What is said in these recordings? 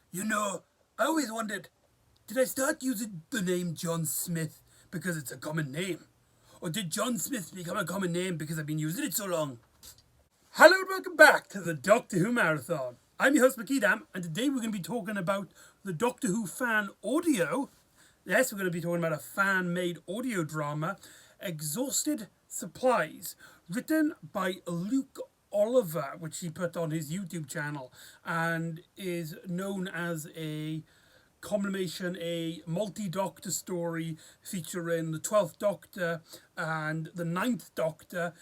You know, I always wondered, did I start using the name John Smith because it's a common name? Or did John Smith become a common name because I've been using it so long? Hello and welcome back to the Doctor Who Marathon. I'm your host McEdam, and today we're going to be talking about the Doctor Who fan audio. Yes, we're going to be talking about a fan-made audio drama, Exhausted Supplies, written by Luke Oliver, which he put on his YouTube channel, and is known as a combination, a multi-doctor story featuring the 12th Doctor and the Ninth Doctor,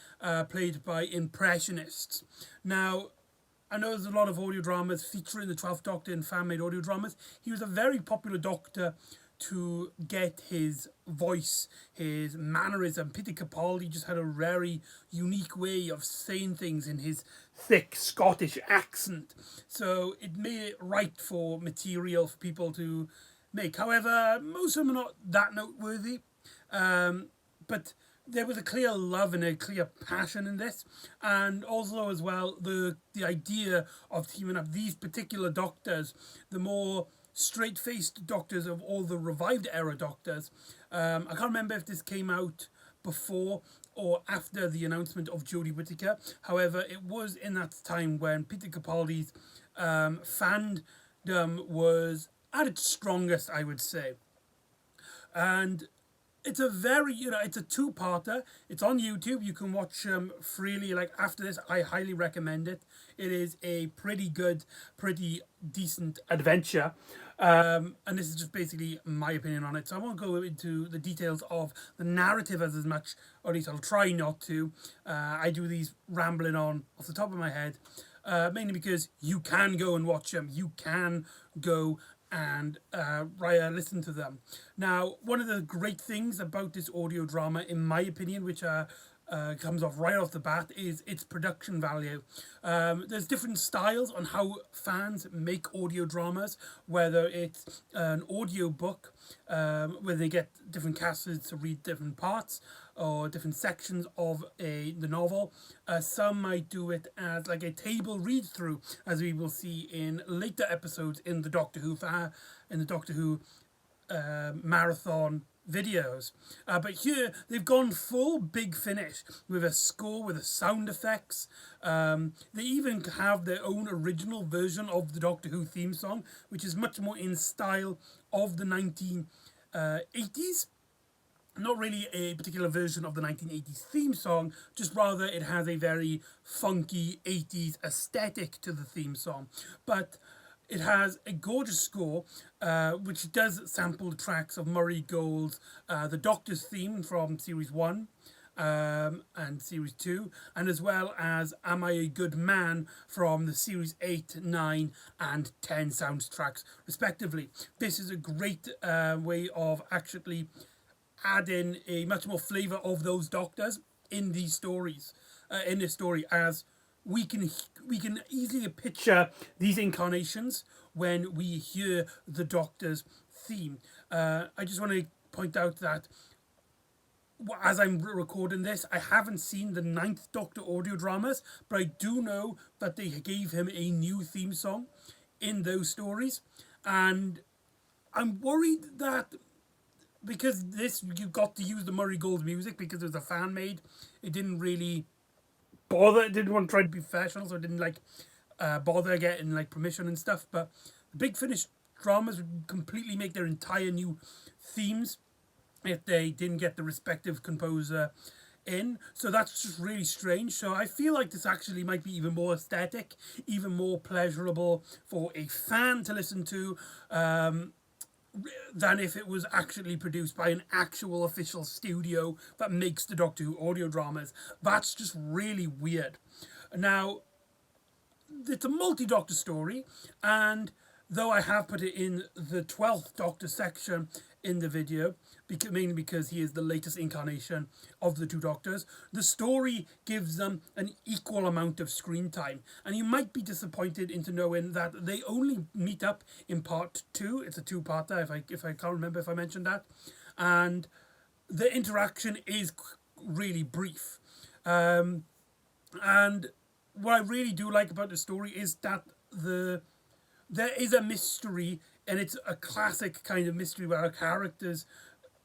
played by impressionists. Now, I know there's a lot of audio dramas featuring the 12th Doctor in fan-made audio dramas. He was a very popular Doctor to get his voice, his mannerism. Peter Capaldi just had a very unique way of saying things in his thick Scottish accent. So it made it right for material for people to make. However, most of them are not that noteworthy. But there was a clear love and a clear passion in this, and also as well the idea of teaming up these particular doctors, the more straight-faced doctors of all the revived era doctors. I can't remember if this came out before or after the announcement of Jodie Whittaker. However, it was in that time when Peter Capaldi's fandom was at its strongest, I would say. And it's a very, it's a two-parter. It's on YouTube. You can watch freely. Like, after this, I highly recommend it. It is a pretty good, pretty decent adventure. And this is just basically my opinion on it. So I won't go into the details of the narrative as much, or at least I'll try not to. I do these rambling on off the top of my head, mainly because you can go and watch them. You can go and listen to them. Now, one of the great things about this audio drama, in my opinion, which comes off right off the bat, is its production value. There's different styles on how fans make audio dramas, whether it's an audio book where they get different casters to read different parts or different sections of the novel. Some might do it as like a table read through, as we will see in later episodes in the Doctor Who marathon videos. But here they've gone full Big Finish with a score, with the sound effects. They even have their own original version of the Doctor Who theme song, which is much more in style of the 1980s. Not really a particular version of the 1980s theme song, just rather it has a very funky 80s aesthetic to the theme song. But it has a gorgeous score, which does sample the tracks of Murray Gold's The Doctor's Theme from Series 1 and Series 2, and as well as Am I a Good Man from the Series 8, 9 and 10 soundtracks, respectively. This is a great way of actually adding a much more flavour of those Doctors in these stories, in this story, as we can easily picture these incarnations when we hear the Doctor's theme. I just want to point out that as I'm recording this, I haven't seen the Ninth Doctor audio dramas, but I do know that they gave him a new theme song in those stories, and I'm worried that because this, you got to use the Murray Gold music because it was a fan made, it didn't really bother. It didn't want to try to be professional, so it didn't bother getting permission and stuff. But the Big Finish dramas would completely make their entire new themes if they didn't get the respective composer in. So that's just really strange. So I feel like this actually might be even more aesthetic, even more pleasurable for a fan to listen to, than if it was actually produced by an actual official studio that makes the Doctor Who audio dramas. That's just really weird. Now, it's a multi-Doctor story, and though I have put it in the 12th Doctor section in the video, mainly because he is the latest incarnation of the two Doctors, the story gives them an equal amount of screen time. And you might be disappointed into knowing that they only meet up in part 2. It's a two-parter, if I can't remember if I mentioned that. And the interaction is really brief. And what I really do like about the story is that the there is a mystery, and it's a classic kind of mystery where our characters,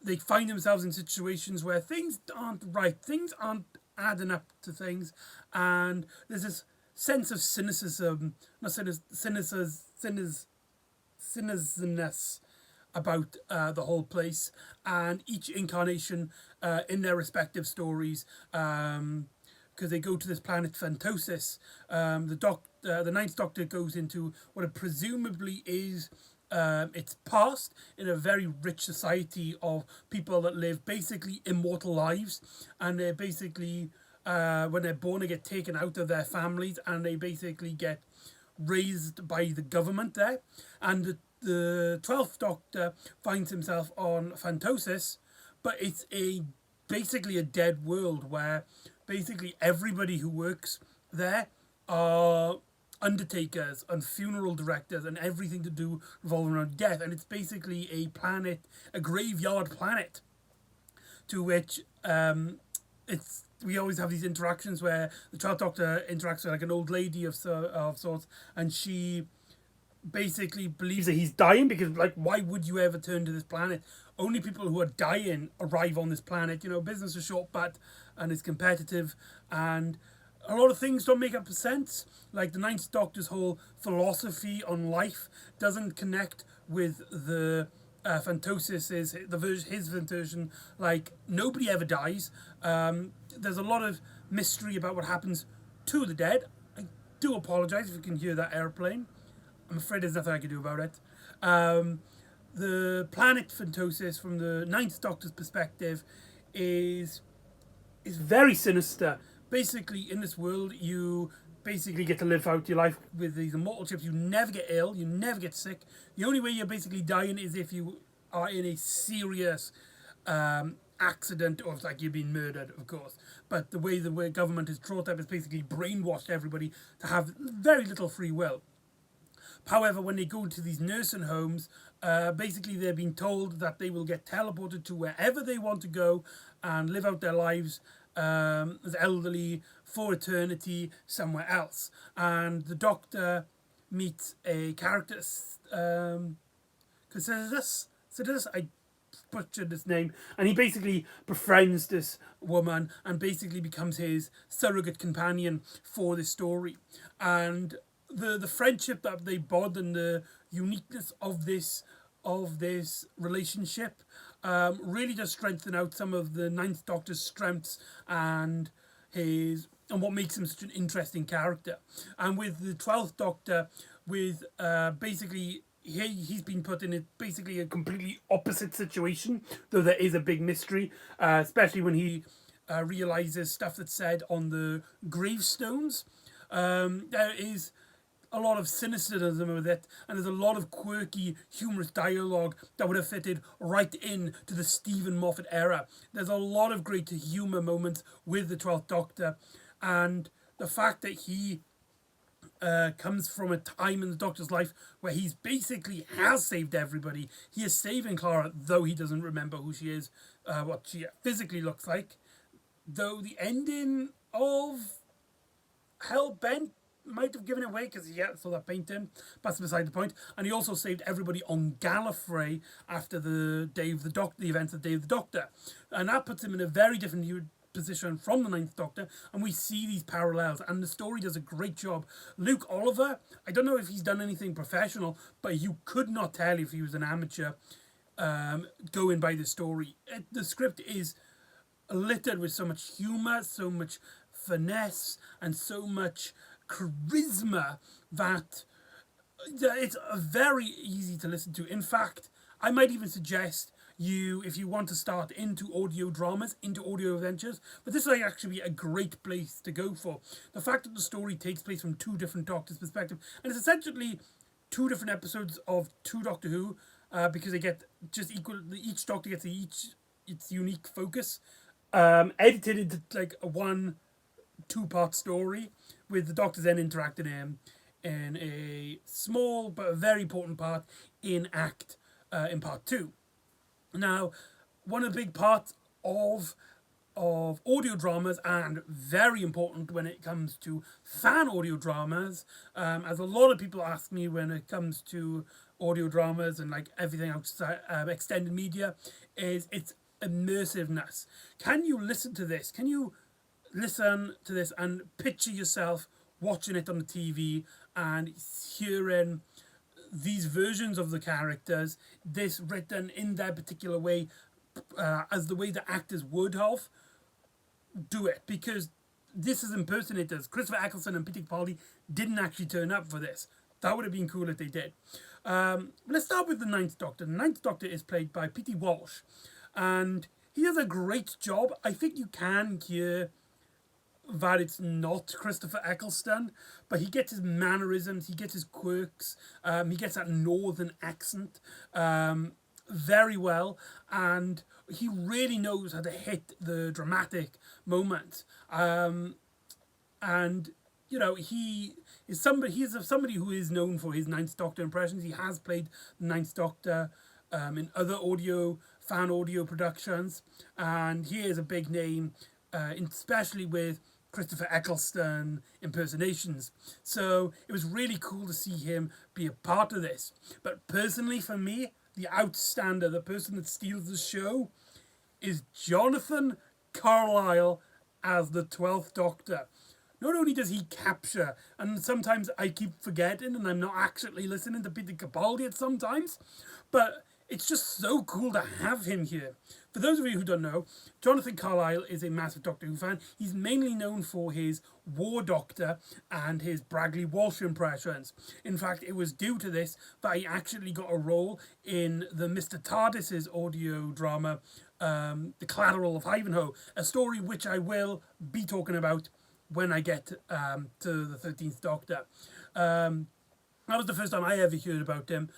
they find themselves in situations where things aren't right, things aren't adding up to things, and there's this sense of cynicism, not cynicismness about the whole place, and each incarnation in their respective stories. Because they go to this planet Phantosis, the Ninth Doctor goes into what it presumably is its past in a very rich society of people that live basically immortal lives, and they're basically when they're born, they get taken out of their families, and they basically get raised by the government there. And the 12th Doctor finds himself on Phantosis, but it's basically a dead world where basically everybody who works there are undertakers and funeral directors, and everything to do revolving around death. And it's basically a planet, a graveyard planet, to which we always have these interactions where the 12th Doctor interacts with like an old lady of sorts, and she basically believes that he's dying, because like, why would you ever turn to this planet? Only people who are dying arrive on this planet. You know, business is short but and it's competitive, and a lot of things don't make up sense. Like the Ninth Doctor's whole philosophy on life doesn't connect with the Phantosis, his version. Like, nobody ever dies. There's a lot of mystery about what happens to the dead. I do apologise if you can hear that airplane. I'm afraid there's nothing I can do about it. The planet Phantosis, from the Ninth Doctor's perspective, is very sinister. Basically, in this world, you basically get to live out your life with these immortal ships. You never get ill, you never get sick. The only way you're basically dying is if you are in a serious accident, or it's like you've been murdered, of course. But the way government is brought up is basically brainwashed everybody to have very little free will. However, when they go to these nursing homes, basically they're being told that they will get teleported to wherever they want to go and live out their lives as elderly for eternity somewhere else. And the Doctor meets a character, Sidus, I butchered his name, and he basically befriends this woman and basically becomes his surrogate companion for this story. And the friendship that they bond and the uniqueness of this relationship really does strengthen out some of the Ninth Doctor's strengths and what makes him such an interesting character. And with the 12th Doctor, with basically he's been put in basically a completely opposite situation, though there is a big mystery, especially when he realizes stuff that's said on the gravestones. There is a lot of cynicism with it, and there's a lot of quirky, humorous dialogue that would have fitted right in to the Stephen Moffat era. There's a lot of great humour moments with the 12th Doctor, and the fact that he comes from a time in the Doctor's life where he's basically has saved everybody. He is saving Clara, though he doesn't remember who she is, what she physically looks like. Though the ending of Hellbent might have given it away, because he saw that painting. That's beside the point. And he also saved everybody on Gallifrey after the events of Day of the Doctor, and that puts him in a very different position from the Ninth Doctor, and we see these parallels, and the story does a great job. Luke Oliver, I don't know if he's done anything professional, but you could not tell if he was an amateur going by the story. The script is littered with so much humour, so much finesse, and so much charisma that it's very easy to listen to. In fact, I might even suggest if you want to start into audio dramas, into audio adventures, but this might actually be a great place to go for. The fact that the story takes place from two different Doctors' perspective, and it's essentially two different episodes of two Doctor Who, because they get just equal. Each Doctor gets its unique focus, edited into like a 1-2-part story, with the Doctors then interacting in a small but a very important part in part 2. Now, one of the big parts of of audio dramas, and very important when it comes to fan audio dramas, as a lot of people ask me when it comes to audio dramas and like everything outside extended media, is its immersiveness. Can you listen to this? Can you listen to this and picture yourself watching it on the TV and hearing these versions of the characters, this written in their particular way, as the way the actors would have do it? Because this is impersonators. Christopher Eccleston and Peter Capaldi didn't actually turn up for this. That would have been cool if they did. Let's start with the Ninth Doctor. The Ninth Doctor is played by Petey Walsh, and he does a great job. I think you can hear that it's not Christopher Eccleston, but he gets his mannerisms, he gets his quirks, he gets that northern accent very well, and he really knows how to hit the dramatic moments. And you know, he is somebody who is known for his Ninth Doctor impressions. He has played the Ninth Doctor in other fan audio productions, and he is a big name, especially with Christopher Eccleston impersonations. So it was really cool to see him be a part of this. But personally, for me, the outstander, the person that steals the show, is Jonathan Carlyle as the 12th Doctor. Not only does he capture, and sometimes I keep forgetting and I'm not actually listening to Peter Capaldi at sometimes, but it's just so cool to have him here. For those of you who don't know, Jonathan Carlyle is a massive Doctor Who fan. He's mainly known for his War Doctor and his Bragley Walsh impressions. In fact, it was due to this that he actually got a role in the Mr. TARDIS's audio drama, The Collateral of Ivanhoe, a story which I will be talking about when I get to the 13th Doctor. That was the first time I ever heard about him.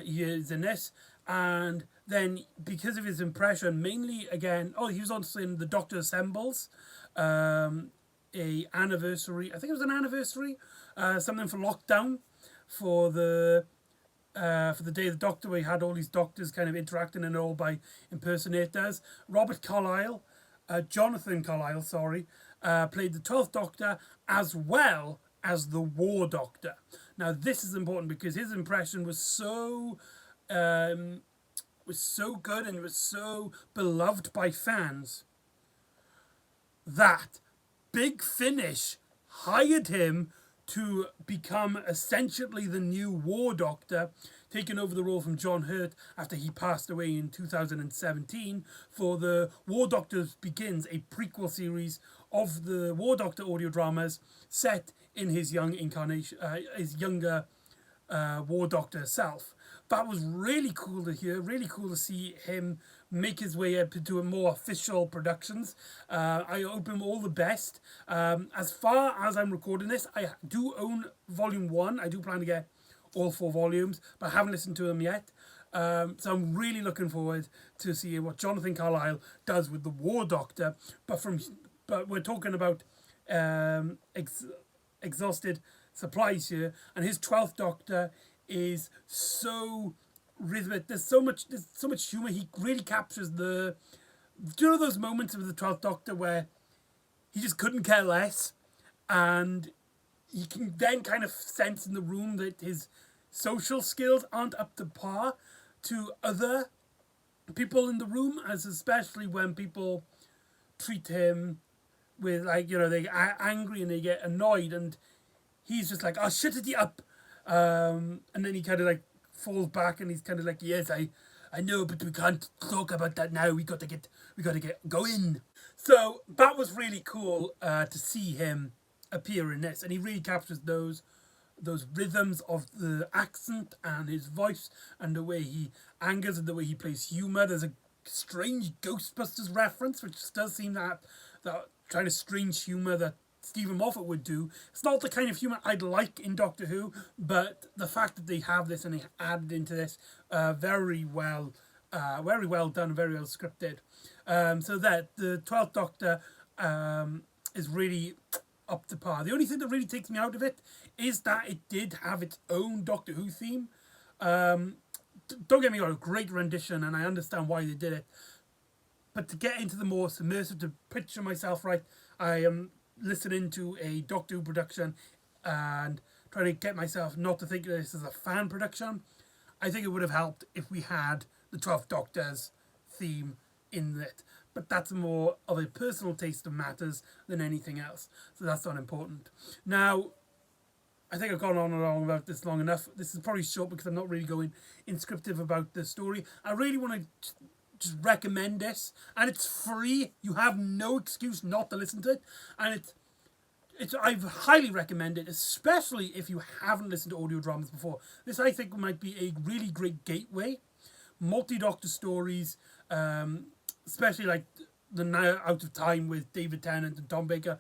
He is in this. And then, because of his impression, mainly again, he was also in The Doctor Assembles, a anniversary. I think it was an anniversary, something for lockdown, for the Day of the Doctor, where he had all these doctors kind of interacting and all by impersonators. Jonathan Carlyle, played the 12th Doctor as well as the War Doctor. Now, this is important because his impression was so good and was so beloved by fans that Big Finish hired him to become essentially the new War Doctor, taking over the role from John Hurt after he passed away in 2017 for the War Doctor Begins, a prequel series of the War Doctor audio dramas set in his young incarnation, his younger War Doctor self. That was really cool to hear, really cool to see him make his way up into a more official productions. I hope him all the best. As far as I'm recording this, I do own Volume 1. I do plan to get all 4 volumes, but I haven't listened to them yet. So I'm really looking forward to seeing what Jonathan Carlyle does with the War Doctor. But we're talking about exhausted supplies here, and his 12th Doctor is so rhythmic. There's so much humor. He really captures do you know those moments with the 12th Doctor where he just couldn't care less, and you can then kind of sense in the room that his social skills aren't up to par to other people in the room, as especially when people treat him with, like, you know, they are angry and they get annoyed, and he's just like, "Oh, shut it up," and then he kind of like falls back and he's kind of like, "Yes, I know, but we can't talk about that now. We got to get going." So that was really cool to see him appear in this, and he really captures those rhythms of the accent and his voice and the way he angers and the way he plays humor. There's a strange Ghostbusters reference, which does seem that kind of strange humor that Stephen Moffat would do. It's not the kind of humor I'd like in Doctor Who, but the fact that they have this and they added into this, very well done, very well scripted. So that the 12th Doctor is really up to par. The only thing that really takes me out of it is that it did have its own Doctor Who theme. Don't get me wrong, a great rendition, and I understand why they did it. But to get into the more submersive, to picture myself right, I am listening to a Doctor Who production and trying to get myself not to think of this as a fan production. I think it would have helped if we had the 12th Doctor's theme in it. But that's more of a personal taste of matters than anything else. So that's not important. Now, I think I've gone on and on about this long enough. This is probably short because I'm not really going inscriptive about the story. I really want to just recommend this. And it's free. You have no excuse not to listen to it. And I highly recommend it, especially if you haven't listened to audio dramas before. This, I think, might be a really great gateway. Multi-Doctor stories, especially like the Now Out of Time with David Tennant and Tom Baker,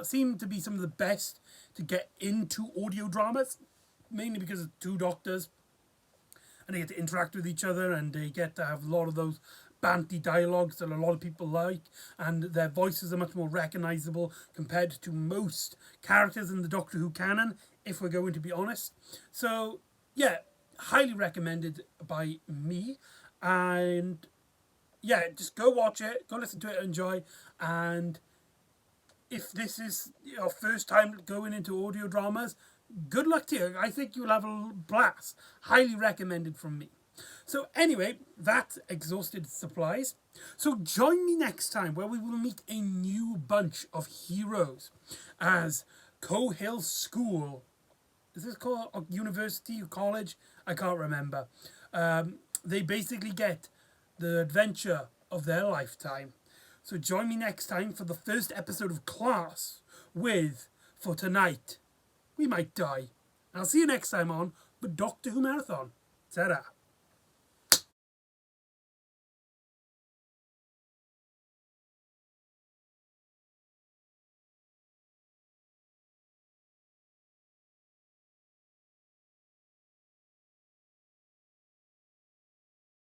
seem to be some of the best to get into audio dramas, mainly because of two doctors, and they get to interact with each other, and they get to have a lot of those banty dialogues that a lot of people like, and their voices are much more recognisable compared to most characters in the Doctor Who canon, if we're going to be honest. So, yeah, highly recommended by me, and yeah, just go watch it, go listen to it, enjoy, and if this is your first time going into audio dramas, good luck to you. I think you'll have a blast. Highly recommended from me. So anyway, that exhausted supplies. So join me next time where we will meet a new bunch of heroes as Cohill School. Is this called a university or college? I can't remember. They basically get the adventure of their lifetime. So join me next time for the first episode of Class with, for tonight, we might die. And I'll see you next time on the Doctor Who Marathon. Ta-da.